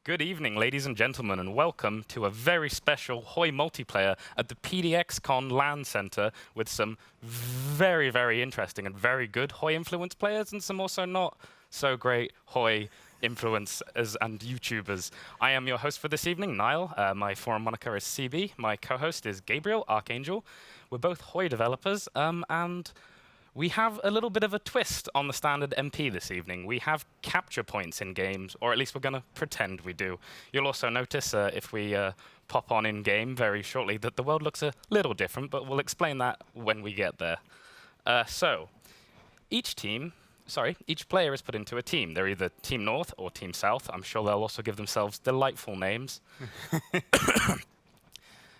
Good evening, ladies and gentlemen, and welcome to a very special Hoi multiplayer at the PDXCON LAN Center with some very, very interesting and very good Hoi influence players and some also not so great Hoi influencers and YouTubers. I am your host for this evening, Niall. My forum moniker is CB. My co-host is Gabriel, Archangel. We're both Hoi developers, and we have a little bit of a twist on the standard MP this evening. We have capture points in games, or at least we're going to pretend we do. You'll also notice if we pop on in-game very shortly that the world looks a little different, but we'll explain that when we get there. So, each player is put into a team. They're either Team North or Team South. I'm sure they'll also give themselves delightful names.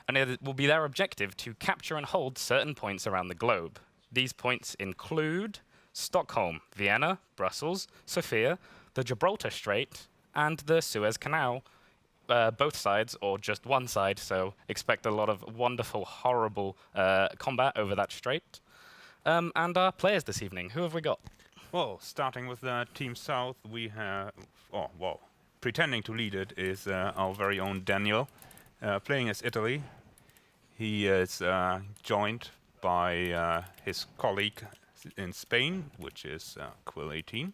And it will be their objective to capture and hold certain points around the globe. These points include Stockholm, Vienna, Brussels, Sofia, the Gibraltar Strait, and the Suez Canal, both sides or just one side, so expect a lot of wonderful, horrible combat over that strait. And our players this evening, who have we got? Well, starting with Team South, we have, pretending to lead it is our very own Daniel, playing as Italy. He is joined by his colleague in Spain, which is Quill18.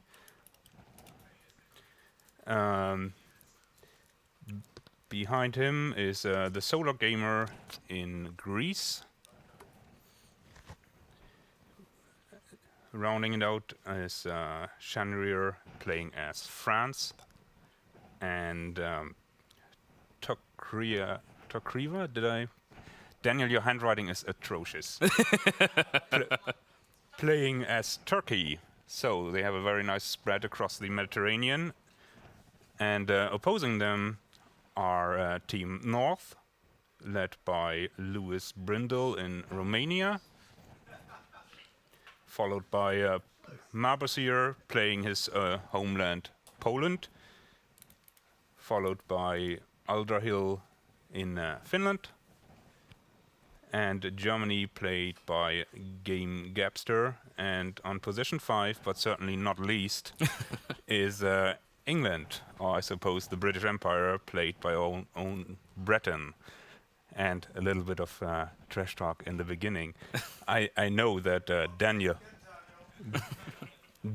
Behind him is the SolarGamer in Greece. Rounding it out is Shenryyr playing as France, and Tokriva, Daniel, your handwriting is atrocious. Playing as Turkey. So they have a very nice spread across the Mediterranean. And opposing them are Team North, led by Lewis Brindle in Romania, followed by Marbasier playing his homeland Poland, followed by Aldrahill in Finland, and Germany played by Game Gapster, and on position 5, but certainly not least, is England, or I suppose the British Empire, played by our own Breton. And a little bit of trash talk in the beginning. I know that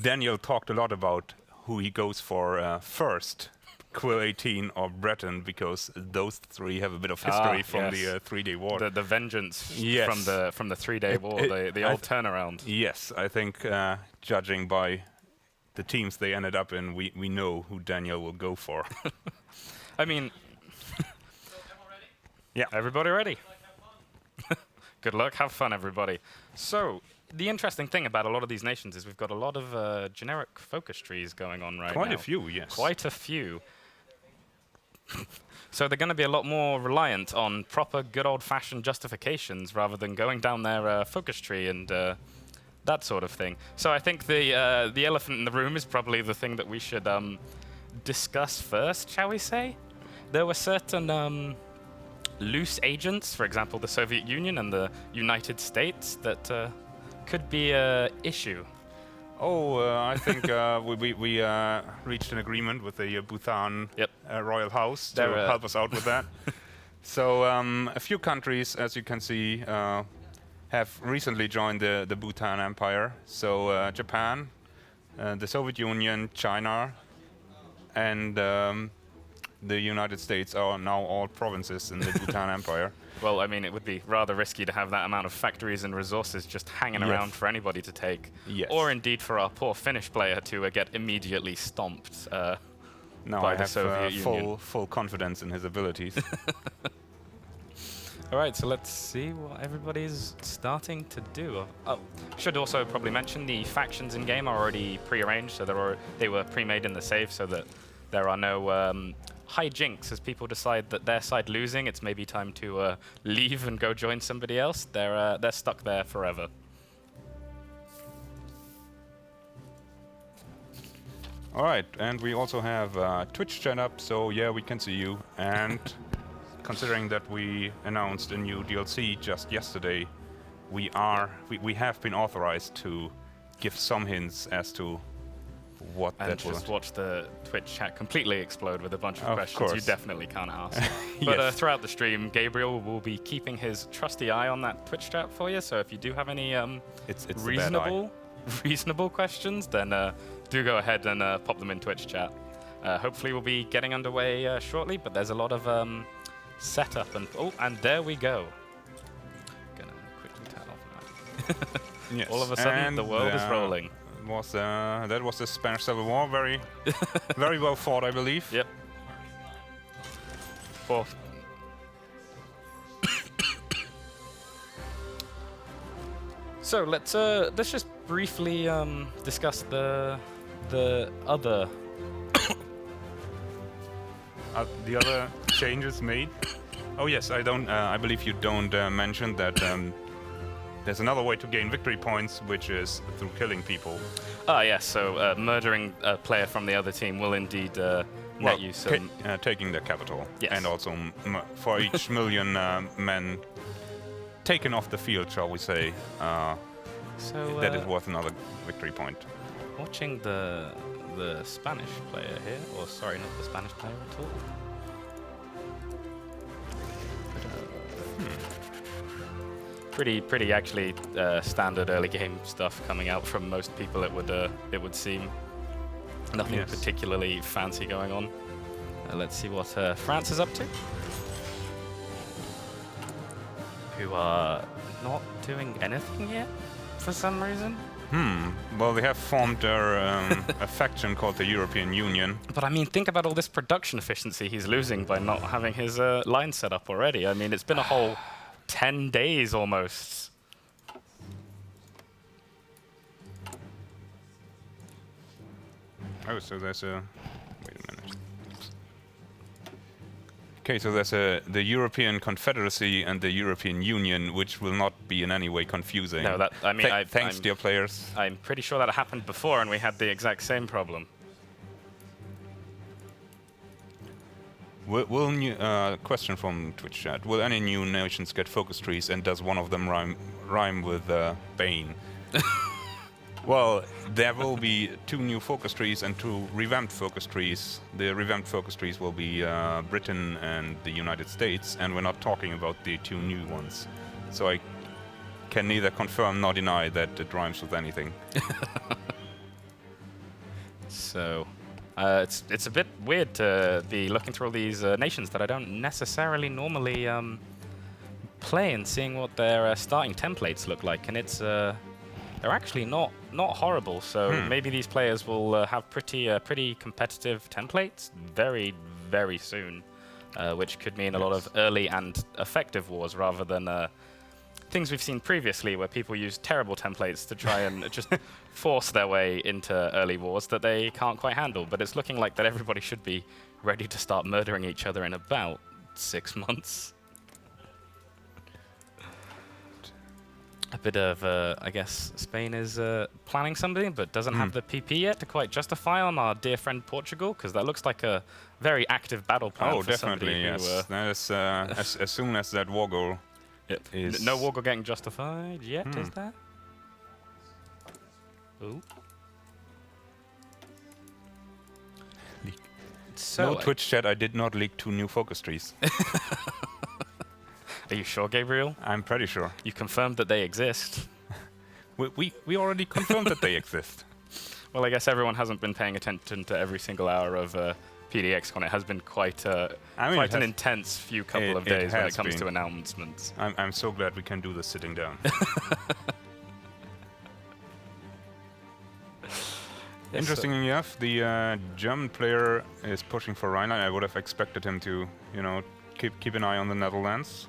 Daniel talked a lot about who he goes for first, Quill18 or Breton, because those three have a bit of history from the 3-day war. The vengeance yes. from the 3-day war, the old turnaround. Yes, I think judging by the teams they ended up in, we know who Daniel will go for. I mean, yeah, everybody ready? Good luck, have fun, everybody. So, the interesting thing about a lot of these nations is we've got a lot of generic focus trees going on right now. Quite a few, yes. Quite a few. So they're going to be a lot more reliant on proper, good old-fashioned justifications rather than going down their focus tree and that sort of thing. So I think the elephant in the room is probably the thing that we should discuss first, shall we say? There were certain loose agents, for example, the Soviet Union and the United States, that could be an issue. I think we reached an agreement with the Bhutan royal house to help us out with that. So a few countries, as you can see, have recently joined the Bhutan Empire. So Japan, the Soviet Union, China, and the United States are now all provinces in the Bhutan Empire. Well, I mean, it would be rather risky to have that amount of factories and resources just hanging around for anybody to take. Yes. Or indeed for our poor Finnish player to get immediately stomped by the Soviet Union. Full confidence in his abilities. All right, so let's see what everybody's starting to do. Oh, should also probably mention the factions in game are already pre-arranged, so they were pre-made in the save, so that there are no hijinks as people decide that their side losing. It's maybe time to leave and go join somebody else. They're stuck there forever. All right, and we also have Twitch chat up, so yeah, we can see you. And considering that we announced a new DLC just yesterday, we have been authorized to give some hints as to what and that was. just watch the Twitch chat completely explode with a bunch of questions course. you definitely can't ask. But Yes. throughout the stream, Gabriel will be keeping his trusty eye on that Twitch chat for you. So if you do have any It's reasonable questions, then do go ahead and pop them in Twitch chat. Hopefully we'll be getting underway shortly, but there's a lot of setup and there we go. Gonna quickly turn off that. Yes. All of a sudden, and the world is rolling. That was the Spanish Civil War, very well fought, I believe. Yep. Well, so let's just briefly discuss the other the other changes made. Oh yes, I believe you don't mention that there's another way to gain victory points, which is through killing people. Ah yes, so murdering a player from the other team will indeed net you some. Taking their capital, yes. And also for each million men taken off the field, shall we say, that is worth another victory point. Watching the Spanish player here, or sorry, not the Spanish player at all. Pretty actually standard early game stuff coming out from most people. It would seem nothing particularly fancy going on. Let's see what France is up to. Who are not doing anything yet for some reason. Well, they have formed a faction called the European Union. But I mean, think about all this production efficiency he's losing by not having his line set up already. I mean, it's been a whole 10 days almost. Oh, so there's a... Wait a minute. Okay, so there's the European Confederacy and the European Union, which will not be in any way confusing. No, that I mean, thanks, dear players. I'm pretty sure that happened before, and we had the exact same problem. Question from Twitch chat: will any new nations get focus trees, and does one of them rhyme with Bane? Well, there will be 2 new focus trees and 2 revamped focus trees. The revamped focus trees will be Britain and the United States, and we're not talking about the 2 new ones. So I can neither confirm nor deny that it rhymes with anything. So, it's a bit weird to be looking through all these nations that I don't necessarily normally play and seeing what their starting templates look like, and it's they're actually not horrible. So maybe these players will have pretty competitive templates very soon, which could mean a lot of early and effective wars rather than things we've seen previously where people use terrible templates to try and just force their way into early wars that they can't quite handle. But it's looking like that everybody should be ready to start murdering each other in about 6 months. A bit of, I guess, Spain is planning something, but doesn't have the PP yet to quite justify on our dear friend Portugal, because that looks like a very active battle plan. Oh, for definitely, yes. That is, as soon as that war goal is... No war goal getting justified yet, is there? Ooh. So no Twitch chat, I did not leak 2 new focus trees. Are you sure, Gabriel? I'm pretty sure. You confirmed that they exist. we already confirmed that they exist. Well, I guess everyone hasn't been paying attention to every single hour of PDXCon. It has been quite an intense few couple of days when it comes to announcements. I'm so glad we can do this sitting down. Interestingly enough, the German player is pushing for Rhineland. I would have expected him to, keep an eye on the Netherlands.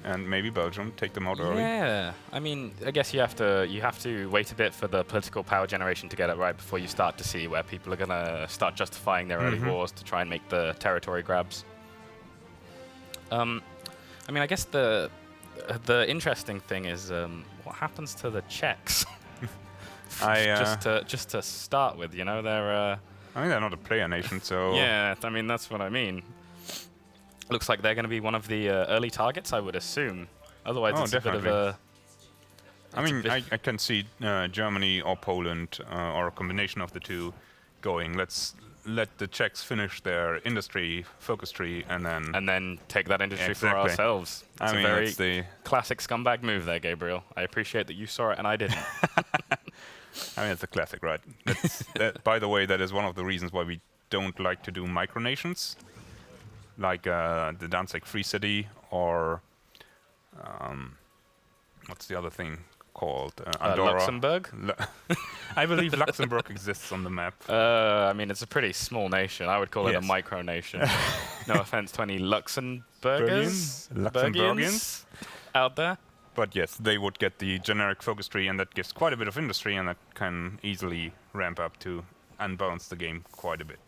And maybe Belgium, take them out early. Yeah, I mean, I guess you have to wait a bit for the political power generation to get it right before you start to see where people are gonna start justifying their early wars to try and make the territory grabs. I mean, I guess the interesting thing is what happens to the Czechs. Just to start with, they're. I mean, they're not a player nation, so. Yeah, I mean that's what I mean. Looks like they're going to be one of the early targets, I would assume. Otherwise, it's definitely. a bit of a... I mean, I can see Germany or Poland or a combination of the two going. Let's let the Czechs finish their industry focus tree and then take that industry for ourselves. It's a very the classic scumbag move there, Gabriel. I appreciate that you saw it and I didn't. I mean, it's a classic, right? By the way, that is one of the reasons why we don't like to do micronations, like the Danzig Free City or what's the other thing called? Andorra. Luxembourg? I believe Luxembourg exists on the map. I mean, it's a pretty small nation. I would call it a micronation. No offense to any Luxembourgians out there. But yes, they would get the generic focus tree, and that gives quite a bit of industry, and that can easily ramp up to unbalance the game quite a bit.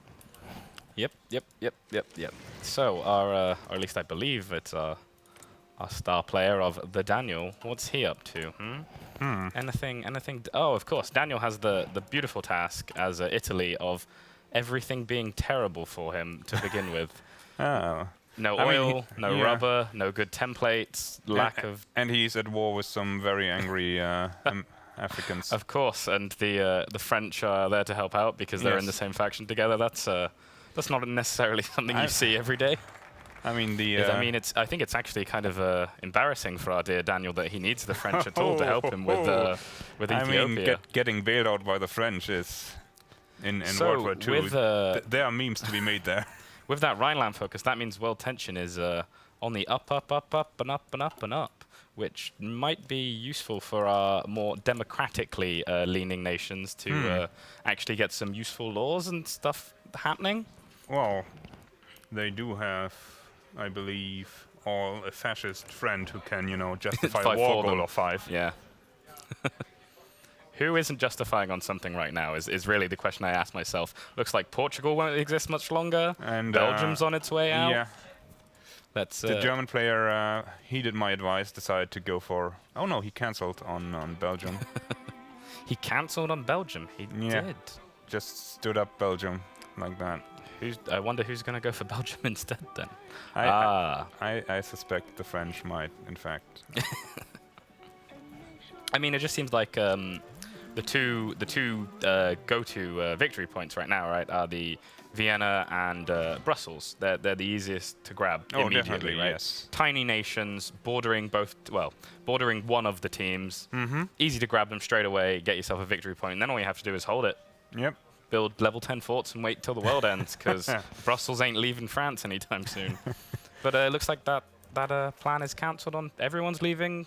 Yep. So our, or at least I believe it's our star player of the Daniel. What's he up to? Anything? Oh, of course. Daniel has the beautiful task as Italy of everything being terrible for him to begin with. Oh. No oil, no rubber, no good templates, lack of... And he's at war with some very angry Africans. Of course, and the French are there to help out because they're in the same faction together. That's not necessarily something you see every day. I mean, I think it's actually kind of embarrassing for our dear Daniel that he needs the French at all to help him with Ethiopia. I mean, getting bailed out by the French is in World War II. There are memes to be made there. With that Rhineland focus, that means world tension is on the up, which might be useful for our more democratically leaning nations to actually get some useful laws and stuff happening. Well, they do have, I believe, a fascist friend who can, justify a war goal of 5. Yeah. Who isn't justifying on something right now is really the question I ask myself. Looks like Portugal won't exist much longer. And Belgium's on its way out. Yeah. The German player heeded my advice, decided to go for... Oh no, he cancelled on Belgium. He cancelled on Belgium? He did? Just stood up Belgium like that. I wonder who's going to go for Belgium instead then. I suspect the French might, in fact. I mean, it just seems like the two go-to victory points right now, right, are the Vienna and Brussels. They're the easiest to grab immediately, right? Yes. Tiny nations bordering one of the teams. Easy to grab them straight away, get yourself a victory point, and then all you have to do is hold it. Yep. Build level 10 forts and wait till the world ends, because Brussels ain't leaving France anytime soon. But it looks like that plan is cancelled on. Everyone's leaving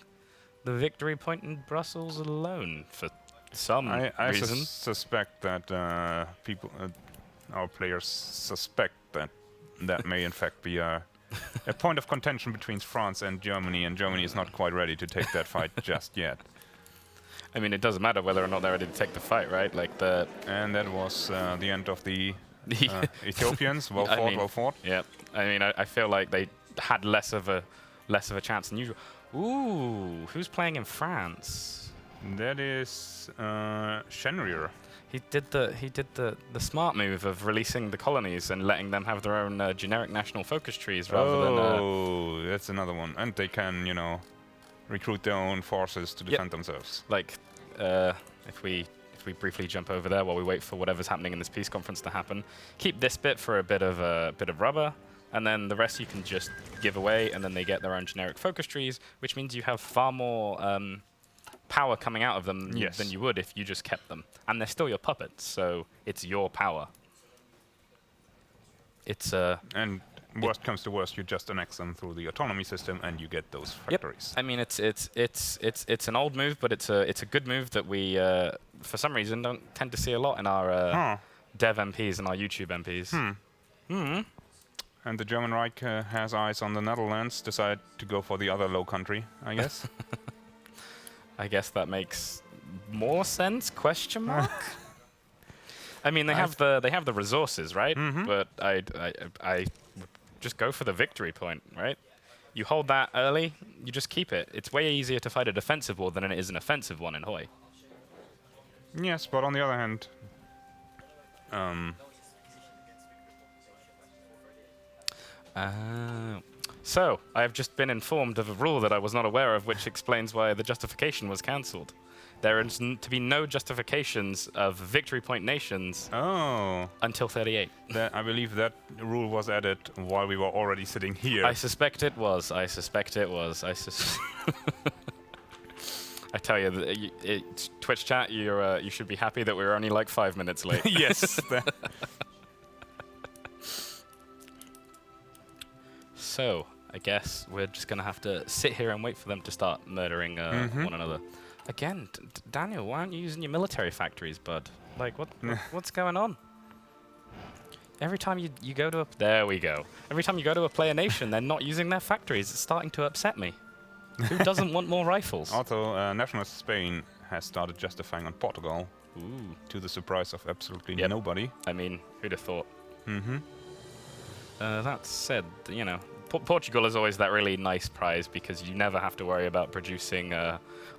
the victory point in Brussels alone for some reason. I suspect that our players suspect that may in fact be a point of contention between France and Germany is not quite ready to take that fight just yet. I mean, it doesn't matter whether or not they're ready to take the fight, right? And that was the end of the Ethiopians. Well fought. Yeah. I mean, I feel like they had less of a chance than usual. Ooh, who's playing in France? That is Shenryyr. He did the smart move of releasing the colonies and letting them have their own generic national focus trees rather than. Oh, that's another one, and they can recruit their own forces to defend themselves. Like, if we briefly jump over there while we wait for whatever's happening in this peace conference to happen, keep this bit for a bit of rubber. And then the rest you can just give away, and then they get their own generic focus trees, which means you have far more power coming out of them than you would if you just kept them. And they're still your puppets, so it's your power. And worst comes to worst, you just annex them through the autonomy system, and you get those factories. Yep. I mean, it's an old move, but it's a good move that we, for some reason, don't tend to see a lot in our dev MPs and our YouTube MPs. And the German Reich has eyes on the Netherlands, decide to go for the other low country, I guess. I guess that makes more sense, question mark? I mean, they have the resources, right? But I just go for the victory point, right? You hold that early, you just keep it. It's way easier to fight a defensive war than it is an offensive one in Hoi. Yes, but on the other hand, So, I have just been informed of a rule that I was not aware of, which explains why the justification was cancelled. There is to be no justifications of victory point nations until 38. I believe that rule was added while we were already sitting here. I suspect it was. I tell you, Twitch chat, you should be happy that we were only like 5 minutes late. Yes. So, I guess we're just going to have to sit here and wait for them to start murdering one another. Again, Daniel, why aren't you using your military factories, bud? Like, what's going on? Every time you go to a... There we go. Every time you go to a player nation, they're not using their factories. It's starting to upset me. Who doesn't want more rifles? Also, nationalist Spain has started justifying on Portugal. Ooh. To the surprise of absolutely nobody. I mean, who'd have thought? That said, you know, Portugal is always that really nice prize because you never have to worry about producing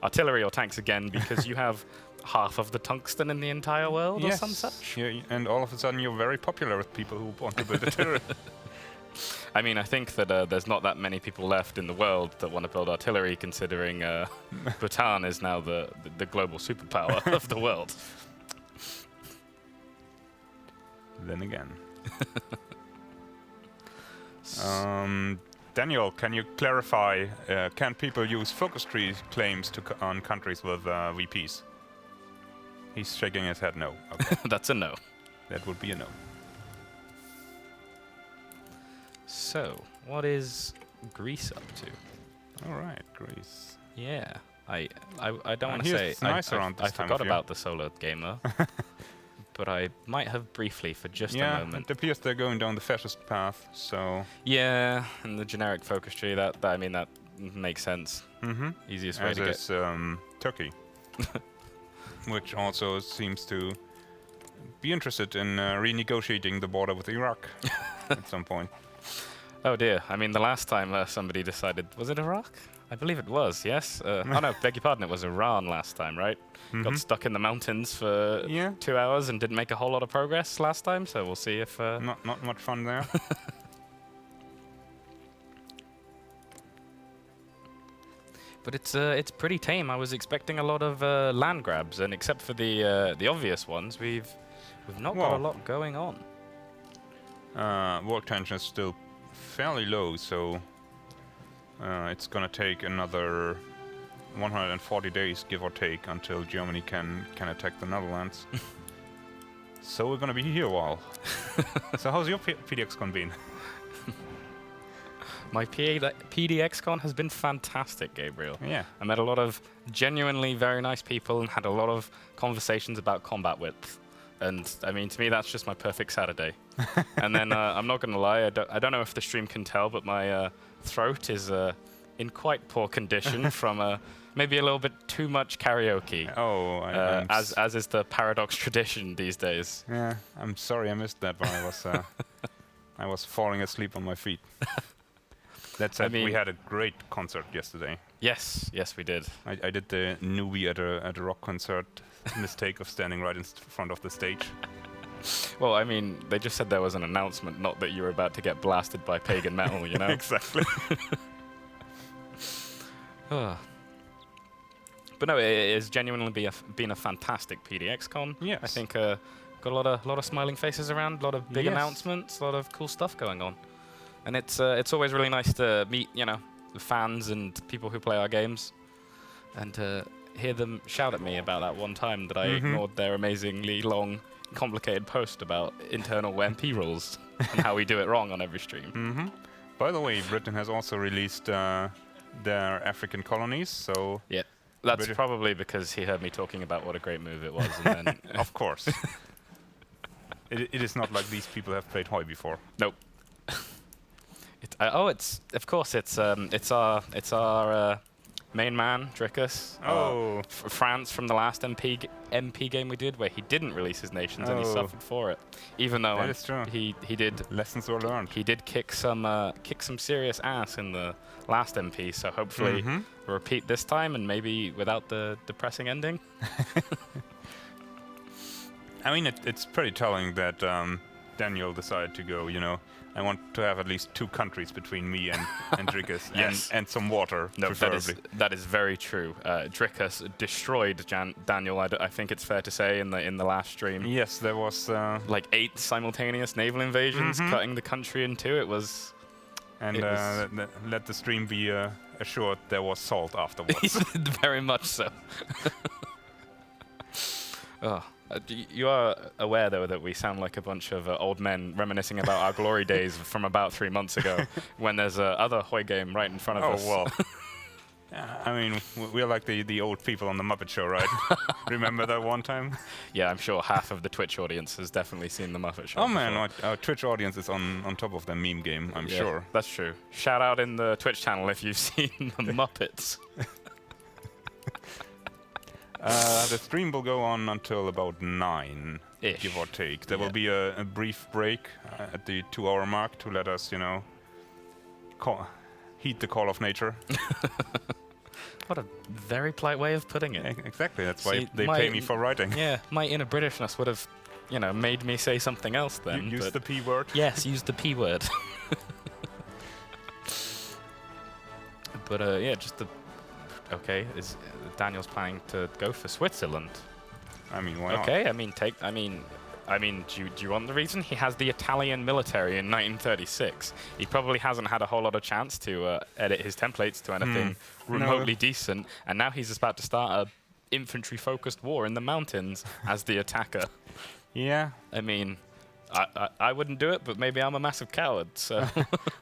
artillery or tanks again because you have half of the tungsten in the entire world or some such. Yeah, and all of a sudden you're very popular with people who want to build artillery. I mean, I think that there's not that many people left in the world that want to build artillery, considering Bhutan is now the global superpower of the world. Then again. Daniel, can you clarify, can people use focus tree claims on countries with VPs? He's shaking his head no. Okay. That's a no. That would be a no. So, what is Greece up to? All right, Greece. Yeah, I don't want to say I forgot about the SolarGamer, but I might have briefly for just a moment. It appears they're going down the fascist path. So yeah, and the generic focus tree that makes sense. Easiest way to get Turkey, which also seems to be interested in renegotiating the border with Iraq at some point. Oh dear, I mean the last time somebody decided, was it Iraq? I believe it was, yes? Oh no, beg your pardon, it was Iran last time, right? Got stuck in the mountains for 2 hours and didn't make a whole lot of progress last time, so we'll see if... Not much fun there. But it's pretty tame. I was expecting a lot of land grabs, and except for the obvious ones, we've not got a lot going on. World tension is still fairly low, so it's gonna take another 140 days, give or take, until Germany can attack the Netherlands. So we're gonna be here a while. So how's your PDXCon been? My PDXCon has been fantastic, Gabriel. Yeah. I met a lot of genuinely very nice people and had a lot of conversations about combat width. And I mean, to me, that's just my perfect Saturday. And then I'm not going to lie, I don't know if the stream can tell, but my throat is in quite poor condition from maybe a little bit too much karaoke. Oh, as is the Paradox tradition these days. Yeah, I'm sorry I missed that, but I was falling asleep on my feet. That said, we had a great concert yesterday. Yes, we did. I did the newbie at a rock concert mistake of standing right in front of the stage. Well, I mean, they just said there was an announcement, not that you were about to get blasted by pagan metal, you know? Exactly. But no, it has genuinely been a fantastic PDXCon. Yes. I think got a lot of smiling faces around, a lot of big announcements, a lot of cool stuff going on. And it's always really nice to meet, you know, the fans and people who play our games, and hear them shout at me about that one time that I ignored their amazingly long, complicated post about internal MP rules and how we do it wrong on every stream. By the way, Britain has also released their African colonies, so... Yeah, that's probably because he heard me talking about what a great move it was, and then... Of course. It is not like these people have played Hoi before. Nope. It's our main man, Drickus. France from the last MP game we did, where he didn't release his nations and he suffered for it. Even though he did lessons were learned. He did kick some serious ass in the last MP. So hopefully repeat this time, and maybe without the depressing ending. I mean, it's pretty telling that Daniel decided to go, you know, I want to have at least 2 countries between me and Drickus, yes. and some water, preferably. That is very true. Drickus destroyed Daniel, I think it's fair to say, in the last stream. Yes, there was... like 8 simultaneous naval invasions, cutting the country in 2. It was... And let the stream be assured there was salt afterwards. Very much so. Oh. You are aware, though, that we sound like a bunch of old men reminiscing about our glory days from about 3 months ago, when there's other Hoi game right in front of us. Oh, well. I mean, we're like the old people on the Muppet Show, right? Remember that one time? Yeah, I'm sure half of the Twitch audience has definitely seen the Muppet Show. Oh, man, our Twitch audience is on top of the meme game, I'm sure. That's true. Shout out in the Twitch channel if you've seen the Muppets. The stream will go on until about 9, give or take. There will be a brief break at the 2-hour mark to let us, you know, heed the call of nature. What a very polite way of putting it. Exactly, that's why they pay me for writing. Yeah, my inner Britishness would have, you know, made me say something else then. Use the P word? Yes, use the P word. But yeah, just the... Okay, Daniel's planning to go for Switzerland. I mean, why not? Okay, I mean, do you want the reason? He has the Italian military in 1936. He probably hasn't had a whole lot of chance to edit his templates to anything remotely decent, and now he's about to start a infantry-focused war in the mountains as the attacker. Yeah. I mean, I wouldn't do it, but maybe I'm a massive coward, so...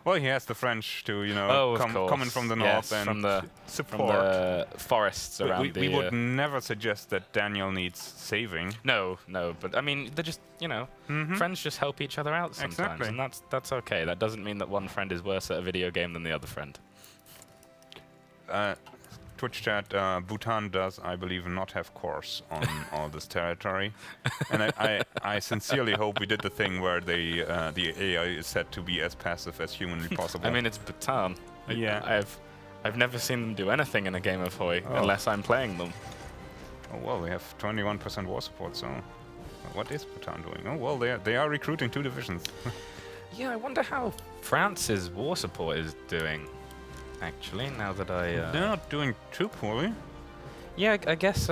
Well, he has the French to, you know, coming from the north and from the forests around we would never suggest that Daniel needs saving. No, but I mean, they're just, you know, friends just help each other out sometimes, and that's okay. That doesn't mean that one friend is worse at a video game than the other friend. Twitch chat, Bhutan does, I believe, not have cores on all this territory. And I sincerely hope we did the thing where the AI is set to be as passive as humanly possible. I mean, it's Bhutan. Yeah. I've never seen them do anything in a game of Hoi unless I'm playing them. Oh, well, we have 21% war support, so what is Bhutan doing? Oh, well, they are recruiting 2 divisions. Yeah, I wonder how France's war support is doing. Actually, now that they're not doing too poorly. Yeah, I guess,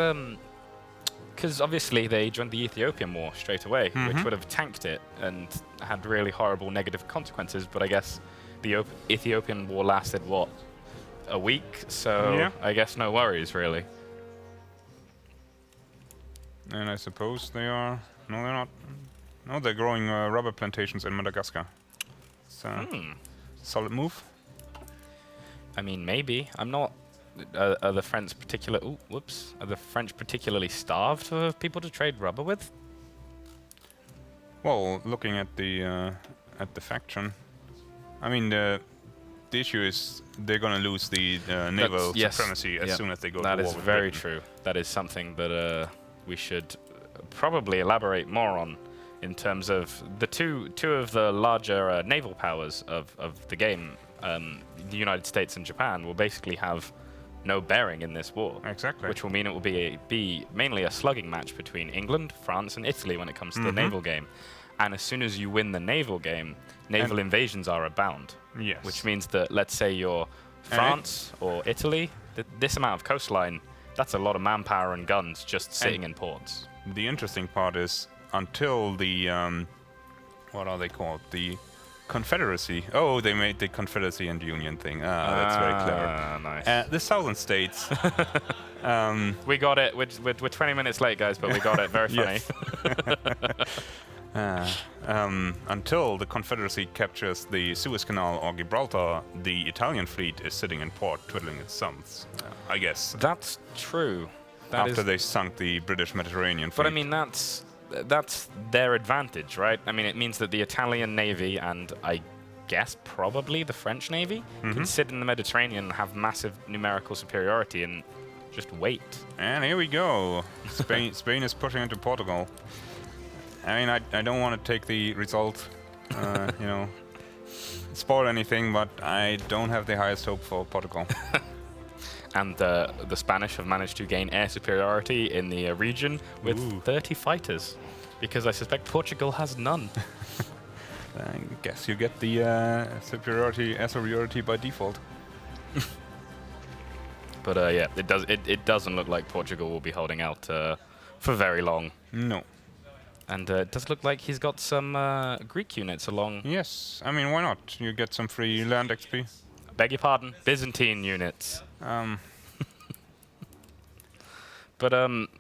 because obviously they joined the Ethiopian war straight away, which would have tanked it and had really horrible negative consequences, but I guess the Ethiopian war lasted, what, a week? So I guess no worries, really. And I suppose they are... No, they're not. No, they're growing rubber plantations in Madagascar. So, solid move. I mean, maybe. I'm not... Are the French particular... Ooh, whoops. Are the French particularly starved for people to trade rubber with? Well, looking at the faction, I mean, the issue is they're going to lose the naval supremacy as soon as they go to war with Britain. That is very true. That is something that we should probably elaborate more on in terms of the two of the larger naval powers of the game. The United States and Japan will basically have no bearing in this war. Exactly. Which will mean it will be mainly a slugging match between England, France, and Italy when it comes to the naval game. And as soon as you win the naval game, naval invasions are abound. Yes. Which means that, let's say you're France or Italy, this amount of coastline, that's a lot of manpower and guns just sitting in ports. The interesting part is, until the, what are they called? The Confederacy. Oh, they made the Confederacy and Union thing. That's very clever. Nice. The southern states. We got it. We're 20 minutes late, guys, but we got it. Very funny. Until the Confederacy captures the Suez Canal or Gibraltar, the Italian fleet is sitting in port twiddling its thumbs, I guess. That's true. After they sunk the British Mediterranean fleet. But I mean, that's their advantage, right? I mean, it means that the Italian Navy and I guess probably the French Navy can sit in the Mediterranean and have massive numerical superiority and just wait. And here we go. Spain is pushing into Portugal. I mean, I don't want to take the result, you know, spoil anything, but I don't have the highest hope for Portugal. And the Spanish have managed to gain air superiority in the region with 30 fighters, because I suspect Portugal has none. I guess you get the superiority by default. But yeah, it doesn't look like Portugal will be holding out for very long. No. And it does look like he's got some Greek units along. Yes, I mean, why not? You get some free land XP. Beg your pardon, Byzantine units. But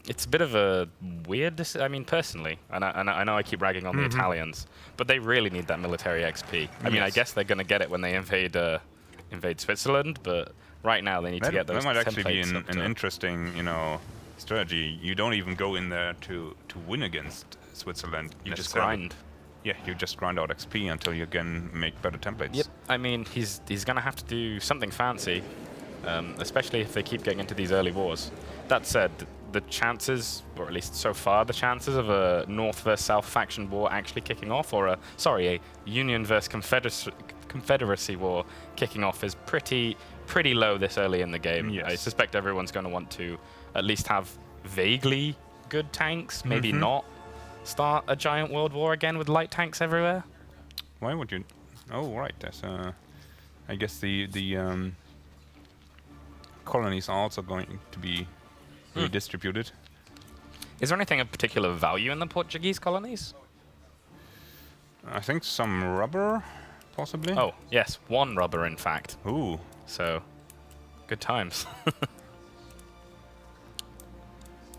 it's a bit of a weird. I mean, personally, and I know I keep ragging on the Italians, but they really need that military XP. I mean, I guess they're going to get it when they invade Switzerland, but right now they need to get those. That might actually be an interesting, strategy. You don't even go in there to win against Switzerland. You just grind. Yeah, you just grind out XP until you can make better templates. Yep. I mean, he's going to have to do something fancy, especially if they keep getting into these early wars. That said, the chances, or at least so far, the chances of a North versus South faction war actually kicking off, or a Union versus Confederacy war kicking off is pretty low this early in the game. Yes. I suspect everyone's going to want to at least have vaguely good tanks, maybe not start a giant world war again with light tanks everywhere. Why would you? Oh, right. That's I guess the colonies are also going to be redistributed. Is there anything of particular value in the Portuguese colonies? I think some rubber, possibly. Oh, yes, 1 rubber, in fact. Ooh. So, good times.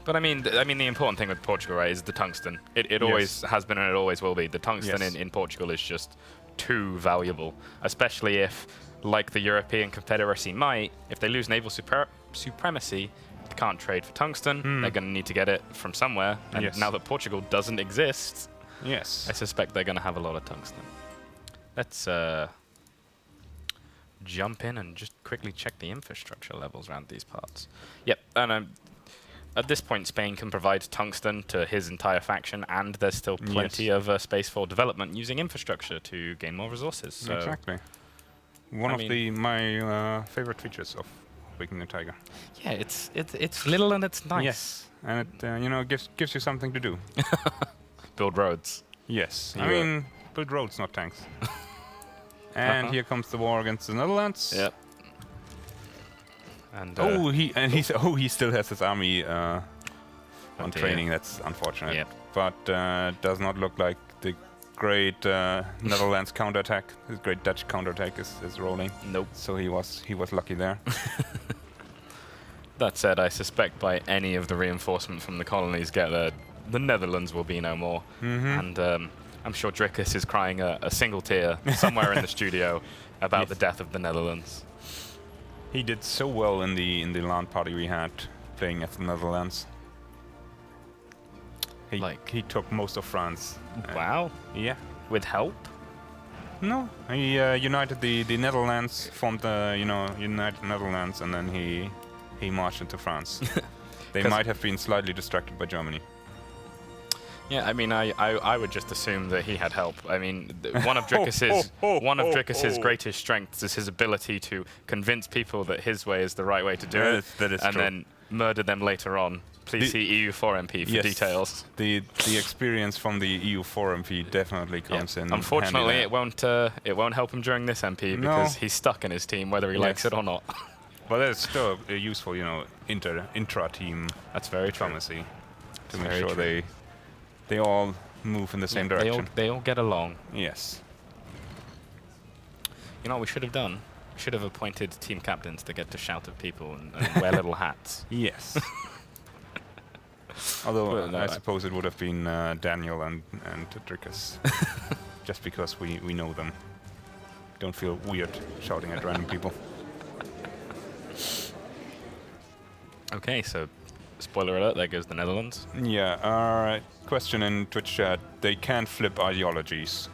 But I mean, the important thing with Portugal, right, is the tungsten. It always has been and it always will be. The tungsten in Portugal is just too valuable, especially if, like the European Confederacy might, if they lose naval supremacy, they can't trade for tungsten. They're going to need to get it from somewhere. And now that Portugal doesn't exist, I suspect they're going to have a lot of tungsten. Let's jump in and just quickly check the infrastructure levels around these parts. Yep, and at this point, Spain can provide tungsten to his entire faction, and there's still plenty of space for development using infrastructure to gain more resources. So exactly. One of my favorite features of Waking the Tiger. Yeah, it's little and it's nice. Yes, and it gives you something to do. Build roads. Yes, I mean build roads, not tanks. And here comes the war against the Netherlands. Yep. And he still has his army on training. That's unfortunate. Yep. But does not look like the great Netherlands counterattack. His great Dutch counterattack is rolling. Nope. So he was lucky there. That said, I suspect by any of the reinforcement from the colonies get there, the Netherlands will be no more. And I'm sure Drickus is crying a single tear somewhere in the studio about the death of the Netherlands. He did so well in the LAN party we had playing at the Netherlands. He took most of France. Wow. Yeah. With help? No. He united the Netherlands, formed the United Netherlands, and then he marched into France. They might have been slightly distracted by Germany. Yeah, I mean, I would just assume that he had help. I mean, one of Drickus's greatest strengths is his ability to convince people that his way is the right way to do it, that is and true. then murder them later on. Please see EU4 MP for details. The experience from the EU4 MP definitely comes in. Unfortunately, it won't help him during this MP because he's stuck in his team, whether he likes it or not. But it's still a useful, intra-team. That's very diplomacy to make sure they all move in the same direction. They all get along. Yes. You know what we should have done? We should have appointed team captains to get to shout at people and wear little hats. Yes. Although I suppose it would have been Daniel and Drickus, just because we know them. Don't feel weird shouting at random people. Okay, so spoiler alert, there goes the Netherlands. Yeah, question in Twitch chat, they can flip ideologies.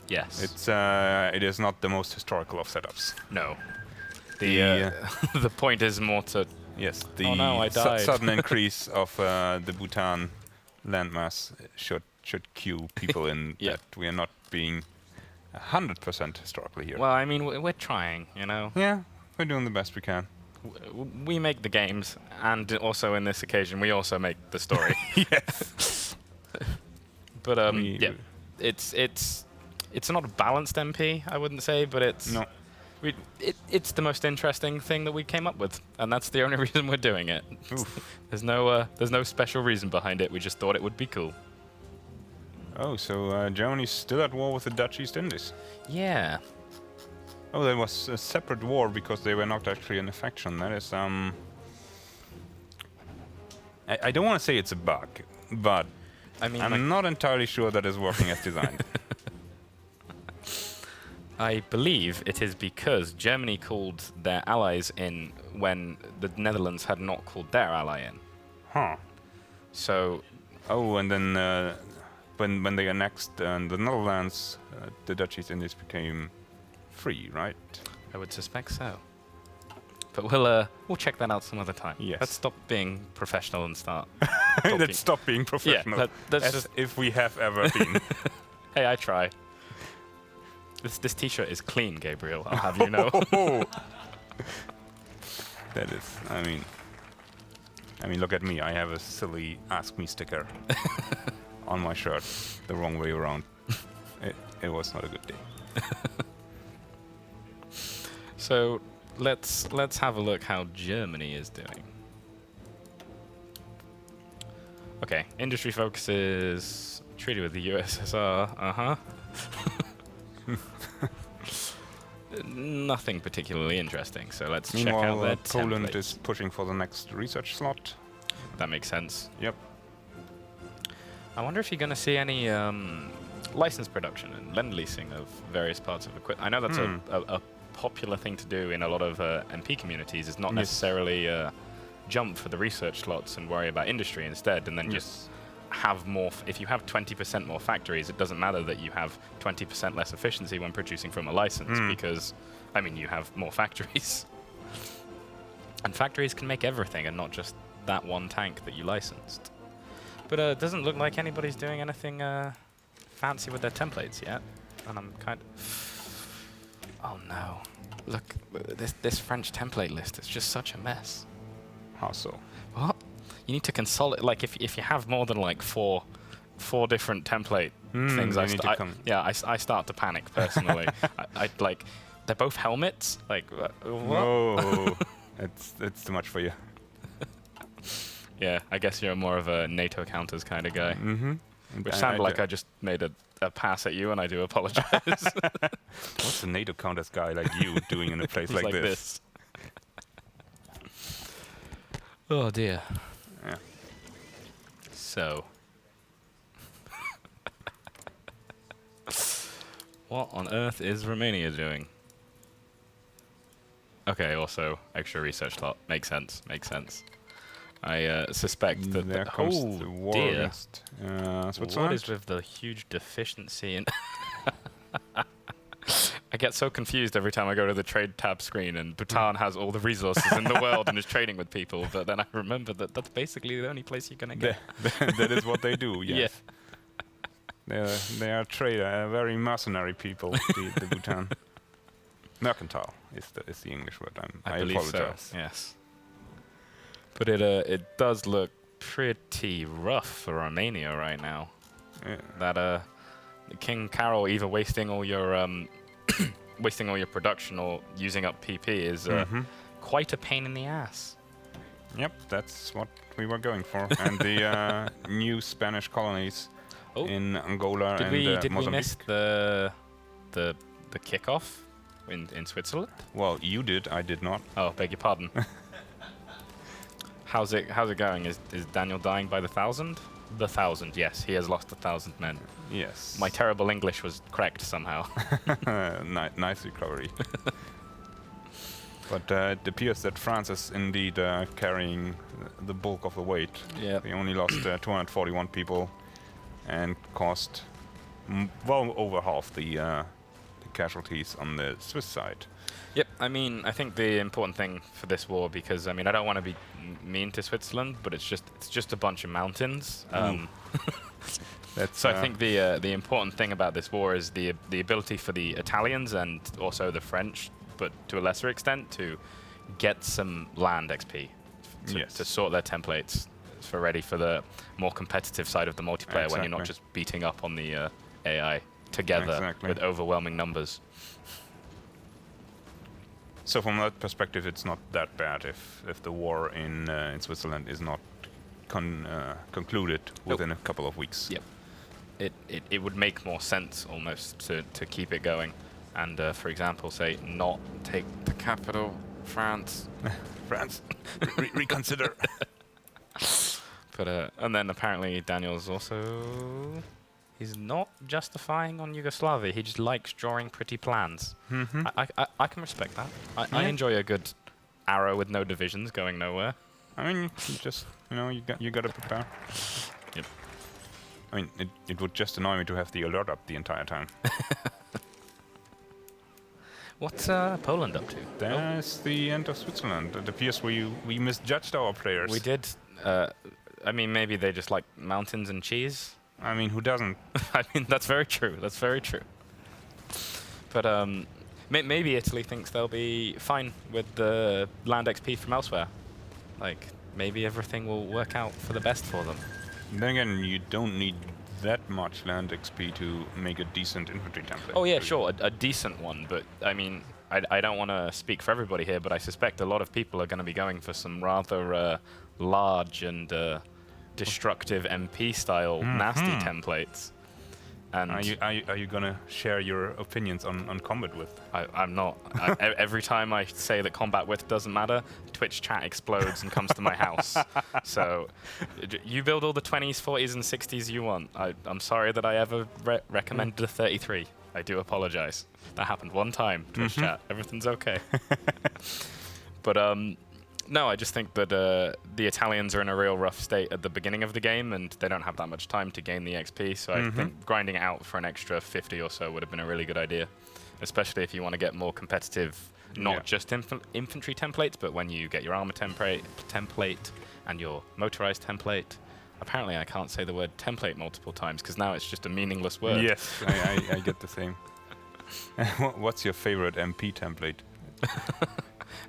Yes. It is not the most historical of setups. No. The the point is more to... Yes, I died. Sudden increase of the Bhutan landmass should cue people in that we are not being 100% historically here. Well, I mean, we're trying, Yeah, we're doing the best we can. We make the games, and also in this occasion, we also make the story. Yes. But it's It's not a balanced MP, I wouldn't say, but it's no. It's the most interesting thing that we came up with, and that's the only reason we're doing it. There's no special reason behind it. We just thought it would be cool. Oh, so Germany's still at war with the Dutch East Indies? Yeah. Oh, there was a separate war because they were not actually in a faction. That is I don't want to say it's a bug, but I mean, I'm not entirely sure that is working as designed. I believe it is because Germany called their allies in when the Netherlands had not called their ally in. Huh. So... Oh, and then when they annexed the Netherlands, the Dutch East Indies became free, right? I would suspect so. But we'll check that out some other time. Yes. Let's stop being professional and start Let's stop being professional. Yeah, that's as just if we have ever been. Hey, I try. This T-shirt is clean, Gabriel. I'll have you know. That is. I mean, look at me. I have a silly "Ask Me" sticker on my shirt, the wrong way around. It was not a good day. So let's have a look how Germany is doing. Okay, industry focuses treaty with the USSR. Nothing particularly interesting, so let's check out their Poland templates. is pushing for the next research slot. That makes sense. Yep. I wonder if you're going to see any license production and lend-leasing of various parts of equipment. I know that's a popular thing to do in a lot of MP communities, is not necessarily jump for the research slots and worry about industry instead, and then just have more. If you have 20% more factories, it doesn't matter that you have 20% less efficiency when producing from a license, because, I mean, you have more factories. And factories can make everything and not just that one tank that you licensed. But it doesn't look like anybody's doing anything fancy with their templates yet. And I'm kind of... Oh no. Look, this French template list is just such a mess. How so? What? You need to consolidate. Like, if you have more than like four different template things, I start to panic personally. I like, they're both helmets. Like, what? No, it's too much for you. Yeah, I guess you're more of a NATO counters kind of guy. Mm-hmm. Which sounded like I just made a pass at you, and I do apologize. What's a NATO counters guy like you doing in a place like this? Oh dear. Yeah. So. What on earth is Romania doing? Okay, also extra research slot. Makes sense. I suspect that there comes the war against Switzerland. What is with the huge deficiency in... I get so confused every time I go to the trade tab screen and Bhutan has all the resources in the world and is trading with people, but then I remember that that's basically the only place you're going to get. That is what they do, yes. Yeah. They are very mercenary people, the Bhutan. Mercantile is the English word. I apologize. So, yes. But it does look pretty rough for Romania right now. Yeah. That King Carol either wasting all your production or using up PP is quite a pain in the ass. Yep, that's what we were going for. And the new Spanish colonies in Angola and Mozambique. Did we miss the kickoff in Switzerland? Well, you did. I did not. Oh, beg your pardon. How's it going? Is Daniel dying by the 1,000? The 1,000, yes. He has lost 1,000 men. Yes. My terrible English was correct somehow. Nice recovery. But it appears that France is indeed carrying the bulk of the weight. Yeah. They only lost 241 people and cost well over half the casualties on the Swiss side. Yep, I mean, I think the important thing for this war, because I mean, I don't want to be mean to Switzerland, but it's just a bunch of mountains. So I think the important thing about this war is the ability for the Italians and also the French, but to a lesser extent, to get some land XP to sort their templates for ready for the more competitive side of the multiplayer when you're not just beating up on the AI. together with overwhelming numbers. So from that perspective, it's not that bad if the war in Switzerland is not concluded within a couple of weeks. Yep. It would make more sense almost to keep it going, and for example, say not take the capital, France. France, reconsider. But and then apparently Daniel's also. He's not justifying on Yugoslavia. He just likes drawing pretty plans. Mm-hmm. I can respect that. I enjoy a good arrow with no divisions going nowhere. I mean, you got to prepare. Yep. I mean, it would just annoy me to have the alert up the entire time. What's Poland up to? That's the end of Switzerland. It appears we misjudged our players. We did. I mean, maybe they just like mountains and cheese. I mean, who doesn't? I mean, that's very true. That's very true. But maybe Italy thinks they'll be fine with the land XP from elsewhere. Like, maybe everything will work out for the best for them. Then again, you don't need that much land XP to make a decent infantry template. Oh yeah, sure, a decent one. But I mean, I don't want to speak for everybody here, but I suspect a lot of people are going to be going for some rather large and destructive MP-style nasty templates. And are you gonna share your opinions on combat width? I'm not. Every time I say that combat width doesn't matter, Twitch chat explodes and comes to my house. So you build all the 20s, 40s, and 60s you want. I'm sorry that I ever recommended a 33. I do apologize. That happened one time. Twitch chat. Everything's okay. But no, I just think that the Italians are in a real rough state at the beginning of the game, and they don't have that much time to gain the XP, so I think grinding it out for an extra 50 or so would have been a really good idea, especially if you want to get more competitive, not just infantry templates, but when you get your armor template and your motorized template. Apparently I can't say the word template multiple times, because now it's just a meaningless word. Yes, I get the same. What's your favorite MP template?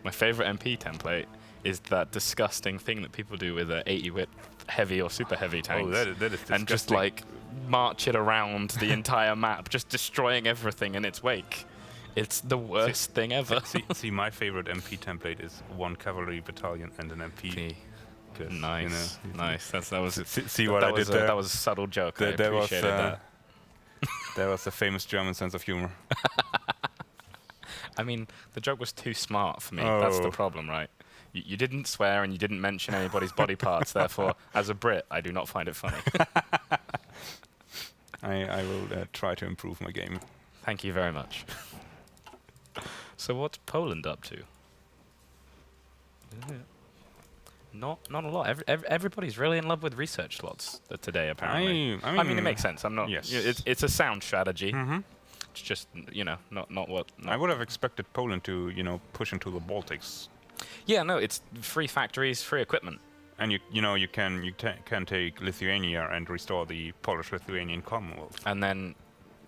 My favorite MP template is that disgusting thing that people do with 80-wit heavy or super heavy tanks. Oh, that is disgusting. And just like march it around the entire map, just destroying everything in its wake. It's the worst thing ever. See, my favorite MP template is one cavalry battalion and an MP. Nice, nice. That was That was a subtle joke. I appreciated that. There was a famous German sense of humor. I mean, the joke was too smart for me. That's the problem, right? You didn't swear and you didn't mention anybody's body parts. Therefore, as a Brit, I do not find it funny. I will try to improve my game. Thank you very much. So what's Poland up to? Not a lot. Everybody's really in love with research slots today, apparently. I mean, it makes sense. I'm not. Yes. It's a sound strategy. It's just, not what. I would have expected Poland to, push into the Baltics. Yeah, no, it's free factories, free equipment. And you can take Lithuania and restore the Polish-Lithuanian Commonwealth. And then,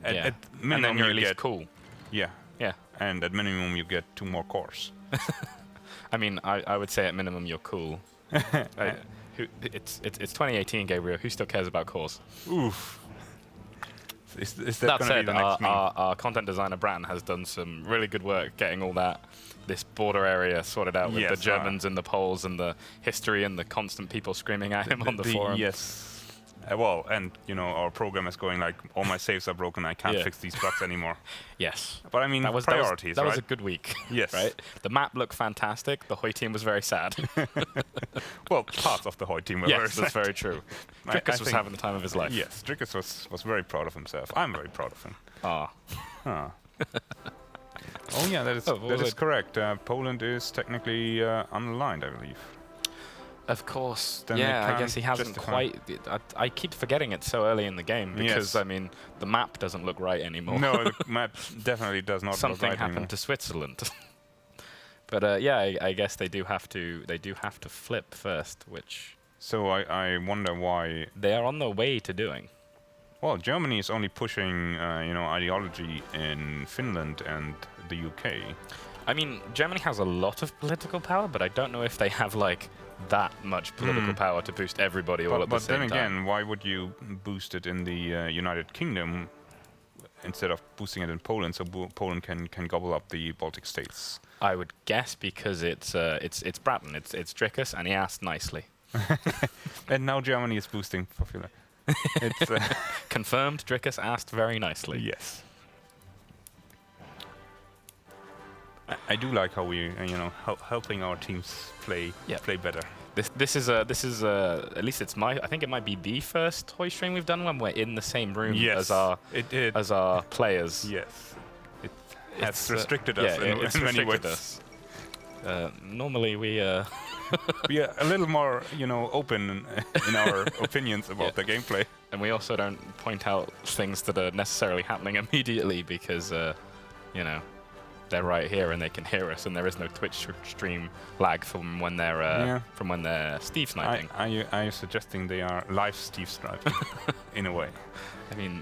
at minimum you're at least cool. Yeah. Yeah. And at minimum you get 2 more cores. I mean, I would say at minimum you're cool. It's 2018, Gabriel. Who still cares about cores? Oof. Is that said, be the next meme? Our content designer Bran has done some really good work getting all this border area sorted out with the Germans and the Poles and the history and the constant people screaming at him on the forum. Yes. Well, and our program is going like, all my saves are broken, I can't fix these bugs anymore. Yes. But I mean, priorities, that was a good week. Yes. Right? The map looked fantastic. The Hoy team was very sad. Well, parts of the Hoy team were very sad. That's very true. Drickus was having the time of his life. Yes, Drickus was very proud of himself. I'm very proud of him. Oh yeah, that is correct. Poland is technically unaligned, I believe. Of course. I guess he hasn't quite. I keep forgetting it so early in the game because I mean the map doesn't look right anymore. No, the map definitely does not. Something look right happened anymore. to Switzerland. But I guess they do have to flip first, which. So I wonder why they are on their way to doing. Well, Germany is only pushing ideology in Finland and the UK. I mean, Germany has a lot of political power, but I don't know if they have like that much political power to boost everybody all at the same time. But then again, why would you boost it in the United Kingdom instead of boosting it in Poland, so Poland can gobble up the Baltic states. I would guess because it's Bratton, it's Drickus, and he asked nicely. And now Germany is boosting popular. It's confirmed. Drickus asked very nicely. Yes. I do like how we helping our teams play better. This is at least it's I think it might be the first Hoi stream we've done when we're in the same room as our players. Yes. It's restricted us in many ways. Normally we we are a little more, open in our opinions about the gameplay. And we also don't point out things that are necessarily happening immediately because, they're right here and they can hear us, and there is no Twitch stream lag from when they're Steve sniping. Are you suggesting they are live Steve sniping in a way? I mean,